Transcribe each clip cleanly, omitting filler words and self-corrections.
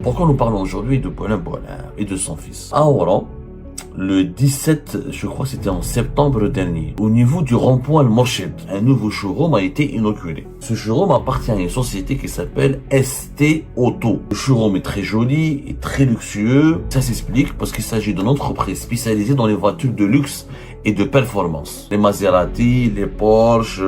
Pourquoi nous parlons aujourd'hui de Boualem Boualem et de son fils? À Oran, le 17, je crois que c'était en septembre dernier, au niveau du rond-point Al-Morched, un nouveau showroom a été inauguré. Ce showroom appartient à une société qui s'appelle ST Auto. Le showroom est très joli et très luxueux. Ça s'explique parce qu'il s'agit d'une entreprise spécialisée dans les voitures de luxe et de performance. Les Maserati, les Porsche,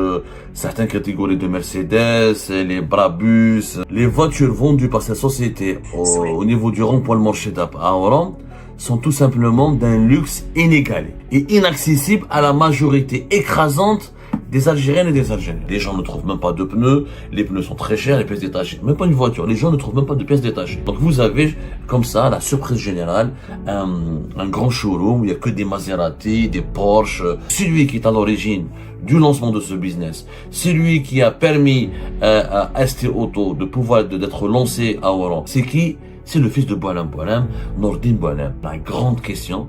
certaines catégories de Mercedes, les Brabus, les voitures vendues par cette société au niveau du rond-point Al-Morched à Oran sont tout simplement d'un luxe inégalé et inaccessible à la majorité écrasante des Algériennes et des Algériens. Les gens ne trouvent même pas de pneus, les pneus sont très chers, les pièces détachées, même pas une voiture, les gens ne trouvent même pas de pièces détachées. Donc vous avez comme ça, la surprise générale, un grand showroom où il n'y a que des Maserati, des Porsche. Celui qui est à l'origine du lancement de ce business, celui qui a permis à ST Auto de pouvoir d'être lancé à Oran, c'est qui? C'est le fils de Boualem Boualem, Nordine Boualem. La grande question,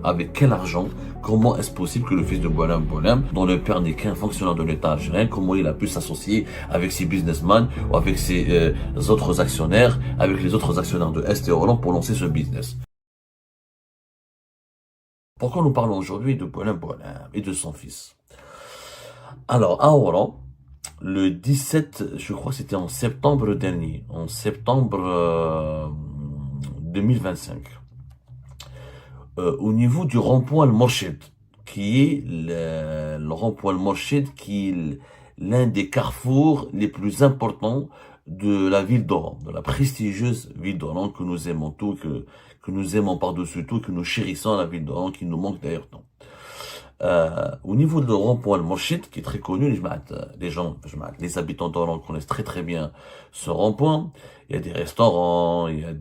avec quel argent, comment est-ce possible que le fils de Boualem Boualem, dont le père n'est qu'un fonctionnaire de l'État algérien, comment il a pu s'associer avec ses businessmen ou avec ses autres actionnaires, avec les autres actionnaires de ST Oran pour lancer ce business? Pourquoi nous parlons aujourd'hui de Boualem Boualem et de son fils? Alors, à Oran, le 17, je crois que c'était en septembre dernier, en septembre 2025, au niveau du rond-point Al-Morched, qui est le rond-point Al-Morched, qui est l'un des carrefours les plus importants de la ville d'Oran, de la prestigieuse ville d'Oran que nous aimons tout, que nous aimons par-dessus tout, que nous chérissons la ville d'Oran, qui nous manque d'ailleurs tant. Au niveau de rond-point Al-Morched, qui est très connu, les habitants d'Oran connaissent très très bien ce rond-point. Il y a des restaurants, il y a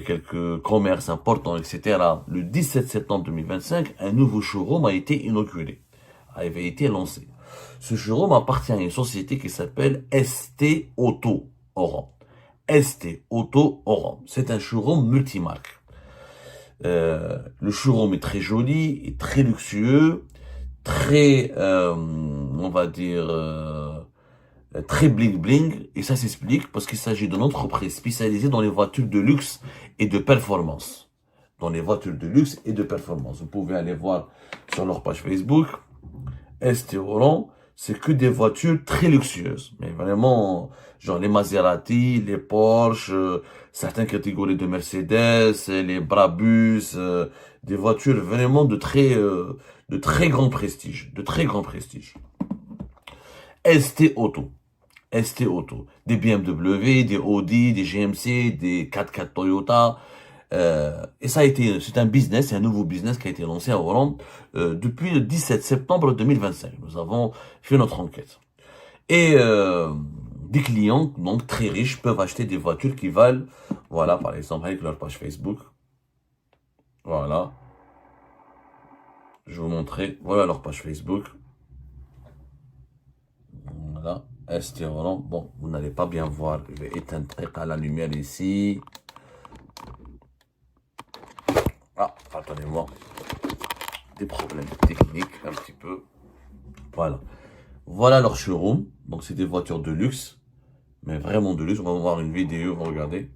quelques commerces importants, etc. Le 17 septembre 2025, un nouveau showroom a été inauguré, avait été lancé. Ce showroom appartient à une société qui s'appelle ST Auto Oran. ST Auto Oran. C'est un showroom multimarque. Le showroom est très joli et très luxueux, très, on va dire, très bling bling. Et ça s'explique parce qu'il s'agit d'une entreprise spécialisée dans les voitures de luxe et de performance. Dans les voitures de luxe et de performance. Vous pouvez aller voir sur leur page Facebook. ST Oran, c'est que des voitures très luxueuses. Mais vraiment, genre les Maserati, les Porsche, certaines catégories de Mercedes, les Brabus, des voitures vraiment de très grand prestige, de très grand prestige. ST Auto. ST Auto. Des BMW, des Audi, des GMC, des 4x4 Toyota. Et c'est un business, c'est un nouveau business qui a été lancé à Oran depuis le 17 septembre 2025. Nous avons fait notre enquête. Et des clients, donc très riches, peuvent acheter des voitures qui valent, voilà, par exemple, avec leur page Facebook. Voilà. Je vais vous montrer, voilà leur page Facebook. Voilà, ST Oran. Bon, vous n'allez pas bien voir, je vais éteindre la lumière ici. Ah, attendez-moi, des problèmes techniques un petit peu. Voilà. Voilà leur showroom. Donc c'est des voitures de luxe, mais vraiment de luxe. On va voir une vidéo, regardez.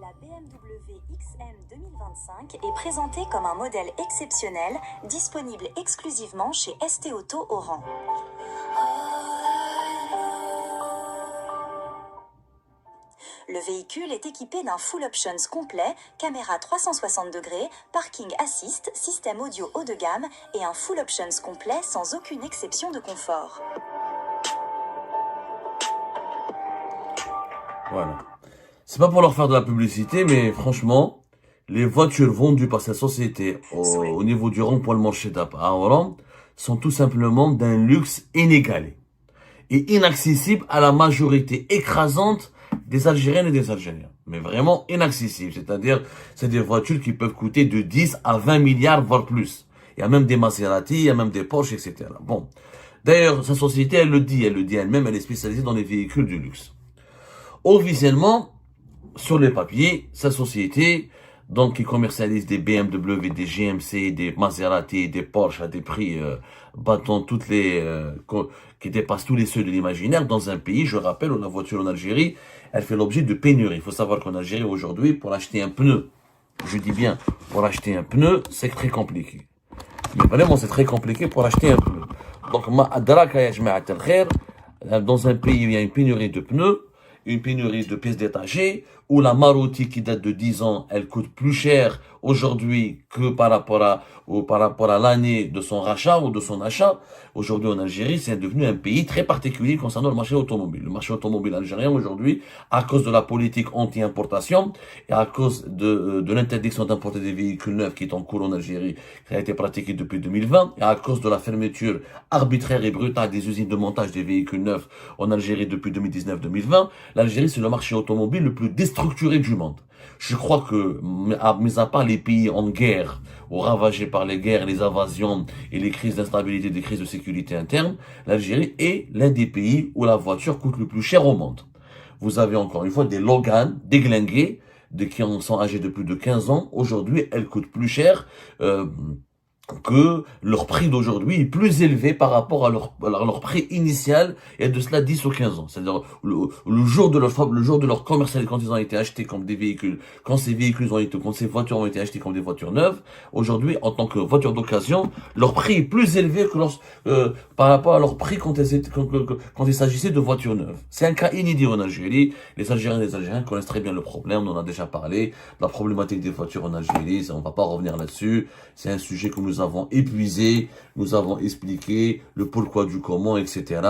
La BMW XM 2025 est présentée comme un modèle exceptionnel, disponible exclusivement chez ST Auto Oran. Le véhicule est équipé d'un full options complet, caméra 360 degrés, parking assist, système audio haut de gamme et un full options complet sans aucune exception de confort. Voilà. C'est pas pour leur faire de la publicité, mais franchement, les voitures vendues par cette société au niveau du rond-point Al-Morched à Oran sont tout simplement d'un luxe inégalé et inaccessible à la majorité écrasante des Algériennes et des Algériens. Mais vraiment inaccessible. C'est-à-dire, c'est des voitures qui peuvent coûter de 10 à 20 milliards, voire plus. Il y a même des Maserati, il y a même des Porsche, etc. Bon. D'ailleurs, sa société, elle le dit elle-même, elle est spécialisée dans les véhicules de luxe. Officiellement, sur les papiers, sa société donc qui commercialisent des BMW, des GMC, des Maserati, des Porsche à des prix battant qui dépassent tous les seuils de l'imaginaire, dans un pays, je rappelle, où la voiture en Algérie, elle fait l'objet de pénuries. Il faut savoir qu'en Algérie, aujourd'hui, pour acheter un pneu, je dis bien, pour acheter un pneu, c'est très compliqué. Mais vraiment, c'est très compliqué pour acheter un pneu. Donc, dans un pays où il y a une pénurie de pneus, une pénurie de pièces détachées, où la Maruti qui date de 10 ans, elle coûte plus cher aujourd'hui que par rapport à l'année de son rachat ou de son achat. Aujourd'hui en Algérie, c'est devenu un pays très particulier concernant le marché automobile. Le marché automobile algérien aujourd'hui, à cause de la politique anti-importation et à cause de l'interdiction d'importer des véhicules neufs qui est en cours en Algérie, qui a été pratiquée depuis 2020, et à cause de la fermeture arbitraire et brutale des usines de montage des véhicules neufs en Algérie depuis 2019-2020, l'Algérie c'est le marché automobile le plus déstructuré du monde. Je crois que, mis à part les pays en guerre, ou ravagés par les guerres, les invasions et les crises d'instabilité, des crises de sécurité interne, l'Algérie est l'un des pays où la voiture coûte le plus cher au monde. Vous avez encore une fois des Logan déglingués, qui en sont âgés de plus de 15 ans. Aujourd'hui, elles coûtent plus cher que leur prix d'aujourd'hui est plus élevé par rapport à leur prix initial il y a de cela 10 ou 15 ans. C'est-à-dire le jour de leur commercialisation, quand ils ont été achetés comme des véhicules, quand ces voitures ont été achetées comme des voitures neuves, aujourd'hui, en tant que voiture d'occasion, leur prix est plus élevé que par rapport à leur prix quand il s'agissait de voitures neuves. C'est un cas inédit en Algérie. Les Algériens et les Algériens connaissent très bien le problème. On en a déjà parlé. La problématique des voitures en Algérie, on va pas revenir là-dessus. C'est un sujet que nous avons épuisé, nous avons expliqué le pourquoi du comment, etc.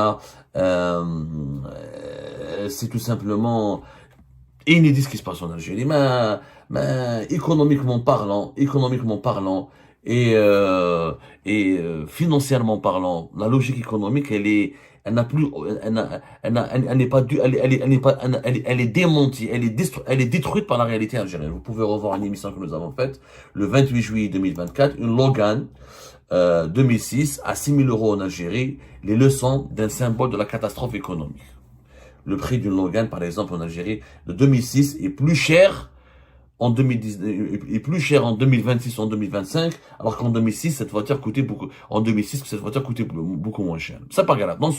C'est tout simplement inédit ce qui se passe en Algérie. Mais économiquement parlant, et financièrement parlant, la logique économique, elle n'est pas elle est démentie, elle est détruite par la réalité algérienne. Vous pouvez revoir une émission que nous avons faite le 28 juillet 2024, une Logan 2006 à 6 000 euros en Algérie, les leçons d'un symbole de la catastrophe économique. Le prix d'une Logan, par exemple, en Algérie, de 2006 est plus cher en 2026 ou en 2025, alors qu'en 2006, cette voiture coûtait beaucoup moins cher. C'est pas grave. Dans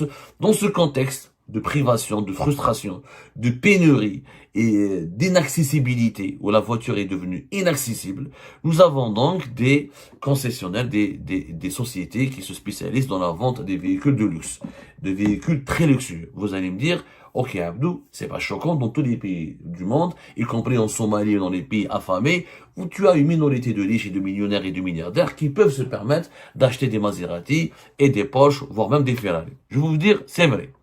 ce contexte de privation, de frustration, de pénurie et d'inaccessibilité, où la voiture est devenue inaccessible, nous avons donc des concessionnaires, des sociétés qui se spécialisent dans la vente des véhicules de luxe, de véhicules très luxueux. Vous allez me dire, ok Abdou, c'est pas choquant, dans tous les pays du monde, y compris en Somalie et dans les pays affamés, où tu as une minorité de riches et de millionnaires et de milliardaires qui peuvent se permettre d'acheter des Maserati et des Porsche, voire même des Ferrari. Je vais vous dire, c'est vrai.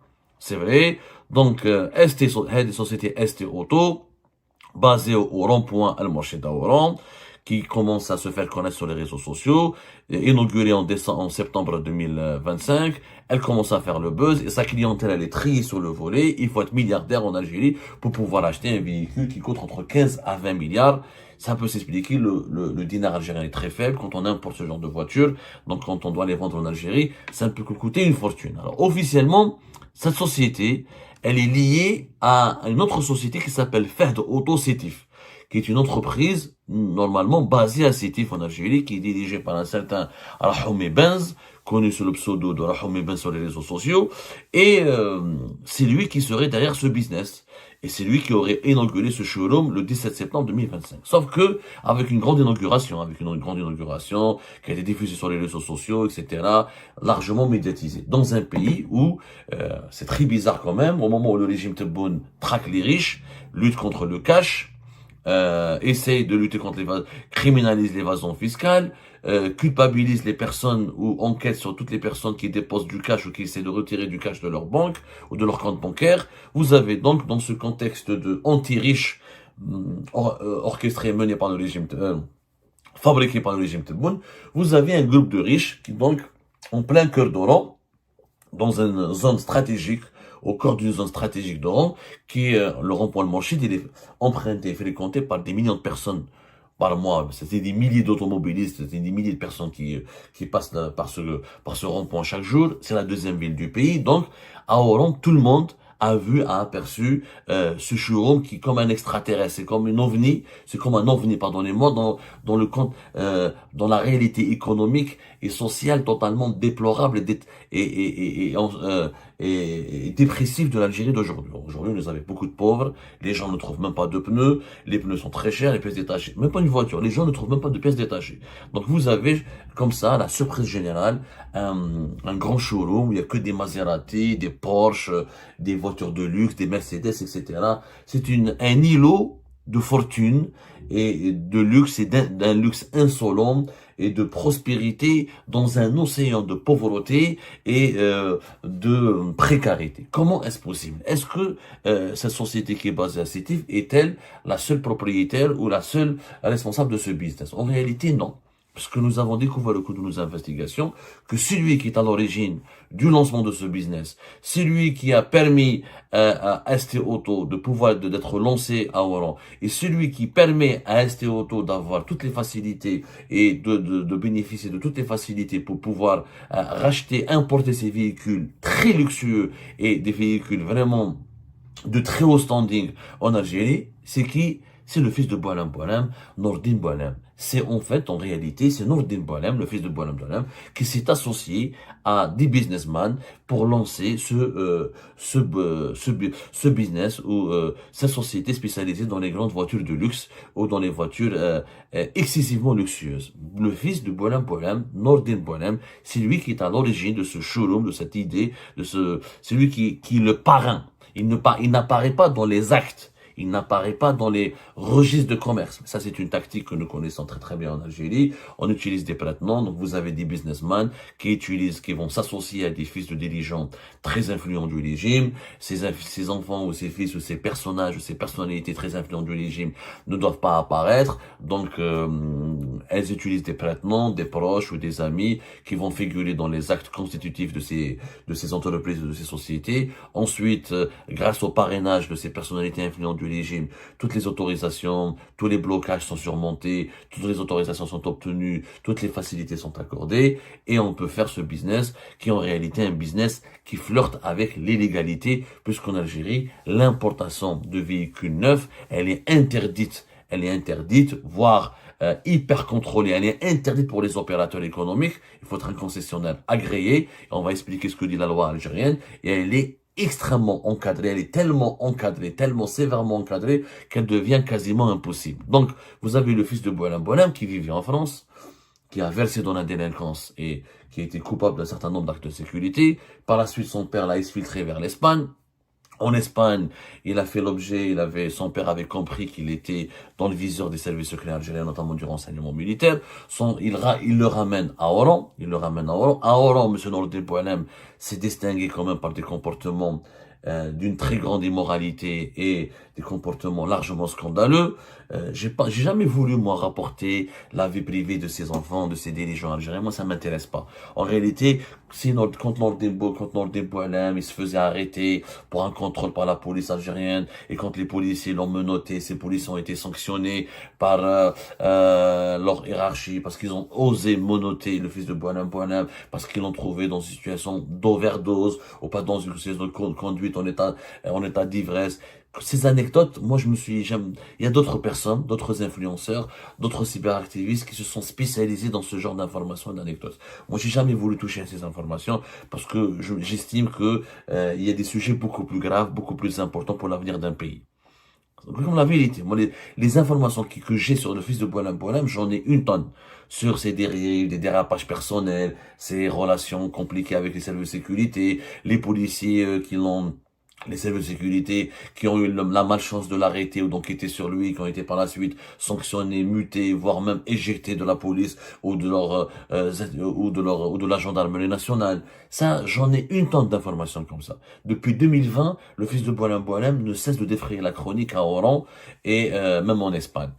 C'est vrai. Donc, des sociétés ST Auto, basées au rond-point Al-Mourchid d'Aoran, qui commence à se faire connaître sur les réseaux sociaux, inaugurée en septembre 2025, elle commence à faire le buzz et sa clientèle elle est triée sur le volet. Il faut être milliardaire en Algérie pour pouvoir acheter un véhicule qui coûte entre 15 à 20 milliards. Ça peut s'expliquer, le dinar algérien est très faible quand on importe ce genre de voiture, donc quand on doit les vendre en Algérie, ça peut coûter une fortune. Alors officiellement, cette société, elle est liée à une autre société qui s'appelle Fahd Auto Sétif, qui est une entreprise normalement basée à Sétif en Algérie, qui est dirigée par un certain Rahoumi Benz, connu sous le pseudo de Rahoumi Benz sur les réseaux sociaux, et c'est lui qui serait derrière ce business. Et c'est lui qui aurait inauguré ce showroom le 17 septembre 2025. Sauf que, avec une grande inauguration qui a été diffusée sur les réseaux sociaux, etc., largement médiatisée. Dans un pays où, c'est très bizarre quand même, au moment où le régime Tebboune traque les riches, lutte contre le cash, essaye de lutter contre criminalise l'évasion fiscale, culpabilise les personnes ou enquête sur toutes les personnes qui déposent du cash ou qui essaient de retirer du cash de leur banque ou de leur compte bancaire. Vous avez donc dans ce contexte de anti-riche orchestré, mené par le régime, fabriqué par le régime Tebboune, vous avez un groupe de riches qui donc en plein cœur d'Oran, dans une zone stratégique, au cœur d'une zone stratégique d'Oran, qui est le rond-point Al-Mourchid, il est emprunté et fréquenté par des millions de personnes par mois. C'était des milliers d'automobilistes, c'était des milliers de personnes qui passent par ce rond-point chaque jour. C'est la deuxième ville du pays. Donc, à Oran, tout le monde a aperçu ce showroom qui, comme un extraterrestre, c'est comme une ovni, c'est comme un ovni, pardonnez-moi, dans le compte, dans la réalité économique et sociale totalement déplorable et dépressive de l'Algérie d'aujourd'hui. Aujourd'hui, vous avez beaucoup de pauvres, les gens ne trouvent même pas de pneus, les pneus sont très chers, les pièces détachées, même pas une voiture, les gens ne trouvent même pas de pièces détachées. Donc vous avez comme ça la surprise générale, un grand showroom où il y a que des Maserati, des Porsche, des voitures de luxe, des Mercedes, etc. C'est un îlot de fortune et de luxe et d'un luxe insolent et de prospérité dans un océan de pauvreté et de précarité. Comment est-ce possible? Est-ce que cette société qui est basée à Sétif est-elle la seule propriétaire ou la seule responsable de ce business? En réalité, non. Parce que nous avons découvert au cours de nos investigations que celui qui est à l'origine du lancement de ce business, celui qui a permis à ST Auto de pouvoir d'être lancé à Oran, et celui qui permet à ST Auto d'avoir toutes les facilités et de bénéficier de toutes les facilités pour pouvoir racheter, importer ces véhicules très luxueux et des véhicules vraiment de très haut standing en Algérie, c'est qui? C'est le fils de Boualem Boualem, Nordin Boualem. C'est en fait, en réalité, c'est Nordin Boualem, le fils de Boualem Boualem, qui s'est associé à des businessmen pour lancer ce business ou cette société spécialisée dans les grandes voitures de luxe ou dans les voitures excessivement luxueuses. Le fils de Boualem Boualem, Nordin Boualem, c'est lui qui est à l'origine de ce showroom, de cette idée, c'est lui qui est le parrain. Il n'apparaît pas dans les actes. Il n'apparaît pas dans les registres de commerce. Ça, c'est une tactique que nous connaissons très très bien en Algérie. On utilise des prête-noms. Donc, vous avez des businessmen qui vont s'associer à des fils de dirigeants très influents du régime. Ces enfants ou ces fils ou ces personnages ou ces personnalités très influentes du régime ne doivent pas apparaître. Donc, elles utilisent des prête-noms, des proches ou des amis qui vont figurer dans les actes constitutifs de ces entreprises, de ces sociétés. Ensuite, grâce au parrainage de ces personnalités influentes du régime, toutes les autorisations, tous les blocages sont surmontés, toutes les autorisations sont obtenues, toutes les facilités sont accordées, et on peut faire ce business qui est en réalité un business qui flirte avec l'illégalité, puisqu'en Algérie, l'importation de véhicules neufs, elle est interdite, voire hyper contrôlée, elle est interdite pour les opérateurs économiques. Il faut être un concessionnaire agréé, et on va expliquer ce que dit la loi algérienne, et elle est extrêmement encadrée, elle est tellement encadrée, tellement sévèrement encadrée qu'elle devient quasiment impossible. Donc, vous avez le fils de Boualem Boualem qui vivait en France, qui a versé dans la délinquance et qui a été coupable d'un certain nombre d'actes de sécurité. Par la suite, son père l'a exfiltré vers l'Espagne. En Espagne, son père avait compris qu'il était dans le viseur des services secrets algériens, notamment du renseignement militaire. Il le ramène à Oran. À Oran, M. Nordin Boualem s'est distingué quand même par des comportements d'une très grande immoralité et des comportements largement scandaleux. J'ai jamais voulu, moi, rapporter la vie privée de ces enfants, de ces dirigeants algériens. Moi, ça m'intéresse pas. En réalité, quand Nordin Boualem, il se faisait arrêter pour un contrôle par la police algérienne, et quand les policiers l'ont menotté, ces policiers ont été sanctionnés par leur hiérarchie parce qu'ils ont osé menotter le fils de Boualem Boualem, parce qu'ils l'ont trouvé dans une situation d'overdose ou pas dans une situation de conduite en état d'ivresse. Ces anecdotes, moi il y a d'autres personnes, d'autres influenceurs, d'autres cyberactivistes qui se sont spécialisés dans ce genre d'informations et d'anecdotes. Moi, j'ai jamais voulu toucher à ces informations parce que j'estime que il y a des sujets beaucoup plus graves, beaucoup plus importants pour l'avenir d'un pays. Comme la vérité, moi, les informations que j'ai sur le fils de Boualem Boualem, j'en ai une tonne. Sur ses dérives, des dérapages personnels, ses relations compliquées avec les services de sécurité, les policiers les services de sécurité qui ont eu la malchance de l'arrêter ou d'enquêter sur lui, qui ont été par la suite sanctionnés, mutés, voire même éjectés de la police ou de la gendarmerie nationale. Ça, j'en ai une tonne d'informations comme ça. Depuis 2020, le fils de Boualem Boualem ne cesse de défrayer la chronique à Oran et même en Espagne.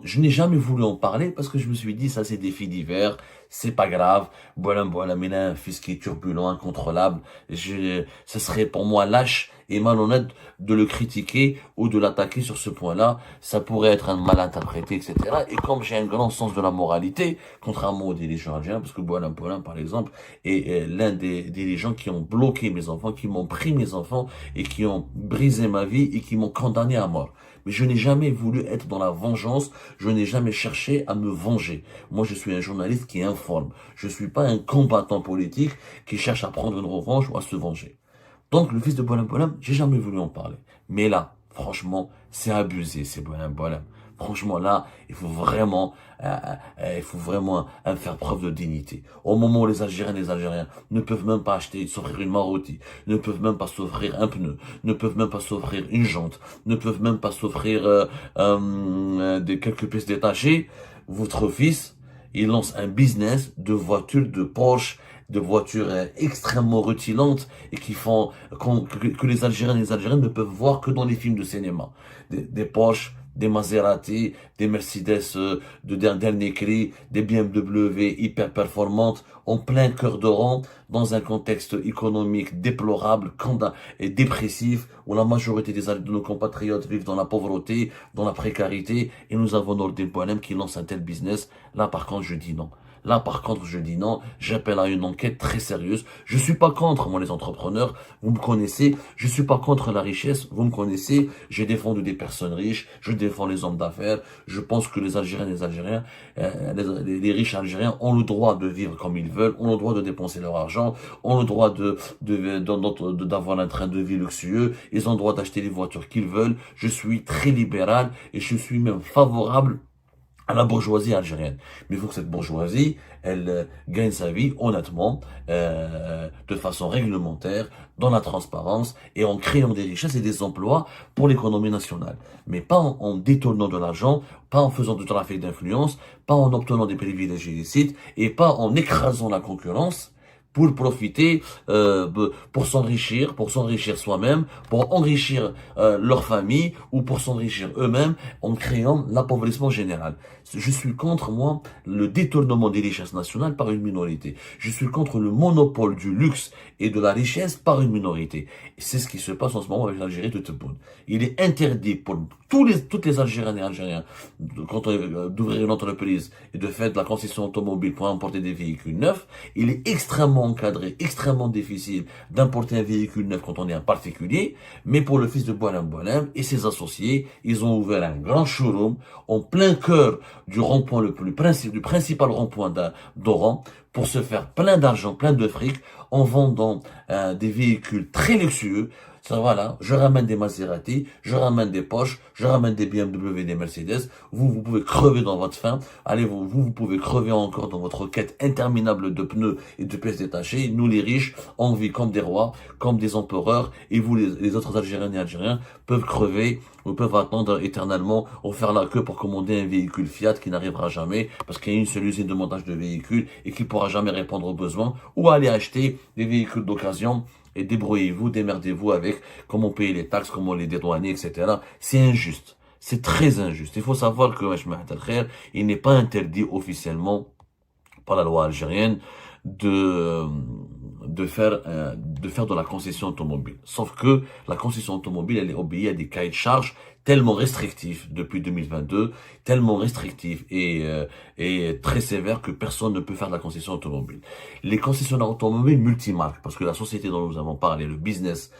Je n'ai jamais voulu en parler parce que je me suis dit, ça c'est des faits divers, c'est pas grave. Boualem Boualem, il a un fils qui est turbulent, incontrôlable. Ce serait pour moi lâche et malhonnête de le critiquer ou de l'attaquer sur ce point-là. Ça pourrait être un mal interprété, etc. Et comme j'ai un grand sens de la moralité, contrairement aux dirigeants algériens, parce que Boualem Boualem, par exemple, est l'un des dirigeants qui ont bloqué mes enfants, qui m'ont pris mes enfants et qui ont brisé ma vie et qui m'ont condamné à mort. Mais je n'ai jamais voulu être dans la vengeance, je n'ai jamais cherché à me venger. Moi, je suis un journaliste qui informe. Je suis pas un combattant politique qui cherche à prendre une revanche ou à se venger. Donc, le fils de Boualem Boualem, j'ai jamais voulu en parler. Mais là, franchement, c'est abusé, c'est Boualem Boualem. Franchement, là, il faut vraiment faire preuve de dignité. Au moment où les Algériens ne peuvent même pas s'offrir une Maruti, ne peuvent même pas s'offrir un pneu, ne peuvent même pas s'offrir une jante, ne peuvent même pas s'offrir quelques pièces détachées, votre fils, il lance un business de voitures, de Porsche, de voitures extrêmement rutilantes et que les Algériens et les Algériennes ne peuvent voir que dans les films de cinéma. Des Porsche, des Maserati, des Mercedes de dernier cri, des BMW hyper performantes, en plein cœur d'Oran, dans un contexte économique déplorable et dépressif, où la majorité de nos compatriotes vivent dans la pauvreté, dans la précarité, et nous avons Nordin Boualem qui lance un tel business. Là, par contre, je dis non. Là, par contre, je dis non. J'appelle à une enquête très sérieuse. Je suis pas contre, moi, les entrepreneurs. Vous me connaissez. Je suis pas contre la richesse. Vous me connaissez. J'ai défendu des personnes riches. Je défends les hommes d'affaires. Je pense que les Algériens et les Algériens, les riches Algériens ont le droit de vivre comme ils veulent, ont le droit de dépenser leur argent, ont le droit d'avoir un train de vie luxueux. Ils ont le droit d'acheter les voitures qu'ils veulent. Je suis très libéral et je suis même favorable à la bourgeoisie algérienne. Mais il faut que cette bourgeoisie, elle gagne sa vie honnêtement, de façon réglementaire, dans la transparence et en créant des richesses et des emplois pour l'économie nationale. Mais pas en détournant de l'argent, pas en faisant du trafic d'influence, pas en obtenant des privilèges illicites et pas en écrasant la concurrence pour profiter, pour s'enrichir soi-même, pour enrichir leur famille ou pour s'enrichir eux-mêmes en créant l'appauvrissement général. Je suis contre, moi, le détournement des richesses nationales par une minorité. Je suis contre le monopole du luxe et de la richesse par une minorité. Et c'est ce qui se passe en ce moment avec l'Algérie de Tebboune. Il est interdit pour toutes les Algériennes et Algériens d'ouvrir une entreprise et de faire de la concession automobile pour importer des véhicules neufs. Il est extrêmement encadré, extrêmement difficile d'importer un véhicule neuf quand on est un particulier. Mais pour le fils de Boualem Boualem et ses associés, ils ont ouvert un grand showroom en plein cœur du rond-point du principal rond-point d'Oran pour se faire plein d'argent, plein de fric en vendant des véhicules très luxueux. Ça, voilà, je ramène des Maserati, je ramène des Porsche, je ramène des BMW, des Mercedes. Vous pouvez crever dans votre faim. Allez, vous pouvez crever encore dans votre quête interminable de pneus et de pièces détachées. Nous, les riches, on vit comme des rois, comme des empereurs. Et vous, les autres Algériens et Algériens, peuvent crever ou peuvent attendre éternellement ou faire la queue pour commander un véhicule Fiat qui n'arrivera jamais parce qu'il y a une seule usine de montage de véhicules et qui pourra jamais répondre aux besoins, ou aller acheter des véhicules d'occasion. Et débrouillez-vous, démerdez-vous avec comment payer les taxes, comment les dédouaner, etc. C'est injuste. C'est très injuste. Il faut savoir que, il n'est pas interdit officiellement par la loi algérienne de faire de la concession automobile. Sauf que la concession automobile, elle est obéie à des cahiers de charges tellement restrictifs depuis 2022, tellement restrictifs et très sévères que personne ne peut faire de la concession automobile. Les concessionnaires automobiles multimarques, parce que la société dont nous avons parlé, le business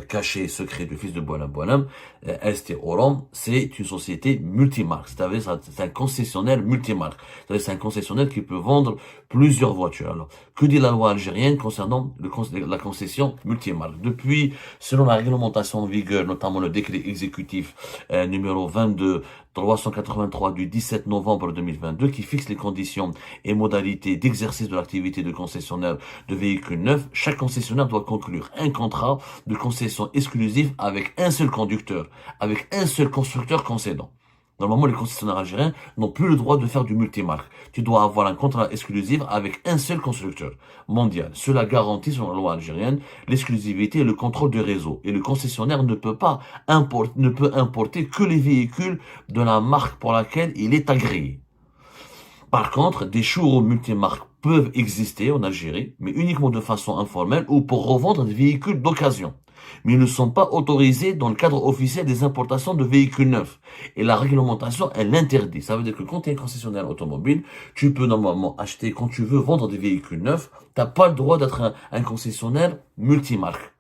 caché, secret du fils de Boualem Boualem, ST Oran, c'est une société multimarque. C'est-à-dire, c'est un concessionnaire multimarque. C'est-à-dire, c'est un concessionnaire qui peut vendre plusieurs voitures. Alors, que dit la loi algérienne concernant la concession multimarque? Depuis, selon la réglementation en vigueur, notamment le décret exécutif numéro 22/383 du 17 novembre 2022 qui fixe les conditions et modalités d'exercice de l'activité de concessionnaire de véhicules neufs, chaque concessionnaire doit conclure un contrat de concession exclusive avec un seul conducteur, avec un seul constructeur concédant. Normalement, les concessionnaires algériens n'ont plus le droit de faire du multimarque. Tu dois avoir un contrat exclusif avec un seul constructeur mondial. Cela garantit, selon la loi algérienne, l'exclusivité et le contrôle du réseau. Et le concessionnaire ne peut importer que les véhicules de la marque pour laquelle il est agréé. Par contre, des showrooms multimarques peuvent exister en Algérie, mais uniquement de façon informelle ou pour revendre des véhicules d'occasion. Mais ils ne sont pas autorisés dans le cadre officiel des importations de véhicules neufs. Et la réglementation, elle l'interdit. Ça veut dire que quand tu es un concessionnaire automobile, tu peux normalement acheter, quand tu veux vendre des véhicules neufs, t'as pas le droit d'être un concessionnaire multimarque.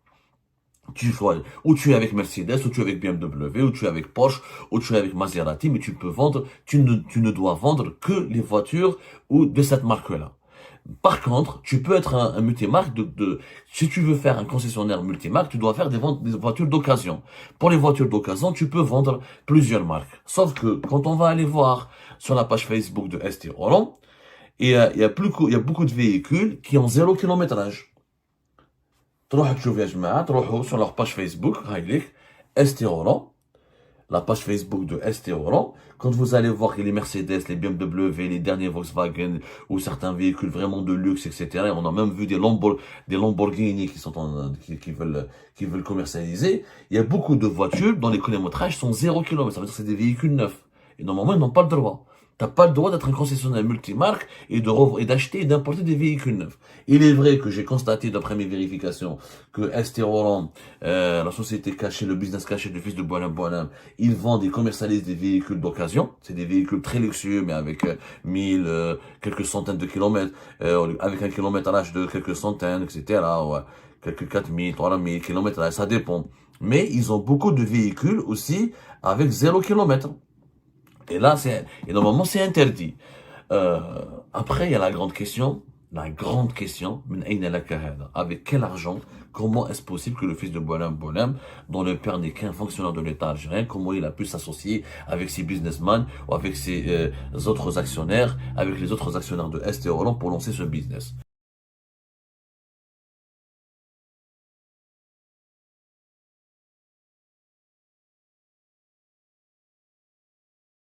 Ou tu es avec Mercedes, ou tu es avec BMW, ou tu es avec Porsche, ou tu es avec Maserati, mais tu peux vendre, tu ne dois vendre que les voitures ou de cette marque-là. Par contre, tu peux être un multimarque si tu veux faire un concessionnaire multimarque, tu dois faire des ventes des voitures d'occasion. Pour les voitures d'occasion, tu peux vendre plusieurs marques. Sauf que quand on va aller voir sur la page Facebook de ST Roland, il y a beaucoup de véhicules qui ont 0 kilométrage. تروحوا تشوفوا يا جماعة تروحوا sur leur page Facebook هاي ليك ST Roland, la page Facebook de ST Roland. Quand vous allez voir que les Mercedes, les BMW, les derniers Volkswagen ou certains véhicules vraiment de luxe, etc. Et on a même vu des Lamborghini qui veulent commercialiser. Il y a beaucoup de voitures dont les kilométrages sont 0 km. Ça veut dire que c'est des véhicules neufs. Et normalement, ils n'ont pas le droit. T'as pas le droit d'être un concessionnaire multimarque et d'acheter et d'importer des véhicules neufs. Il est vrai que j'ai constaté d'après mes vérifications que ST Roland, la société cachée, le business caché du fils de Boualem, ils vendent et commercialisent des véhicules d'occasion. C'est des véhicules très luxueux, mais avec 1000, quelques centaines de kilomètres, avec un kilométrage de quelques centaines, etc. Ouais, quelques 4000, 3000 kilomètres, ça dépend. Mais ils ont beaucoup de véhicules aussi avec 0 kilomètre. Et là, normalement, c'est interdit. Après, il y a la grande question, avec quel argent, comment est-ce possible que le fils de Boualem, dont le père n'est qu'un fonctionnaire de l'État algérien, comment il a pu s'associer avec ses businessmen ou avec ses autres actionnaires, avec les autres actionnaires de ST Roland pour lancer ce business?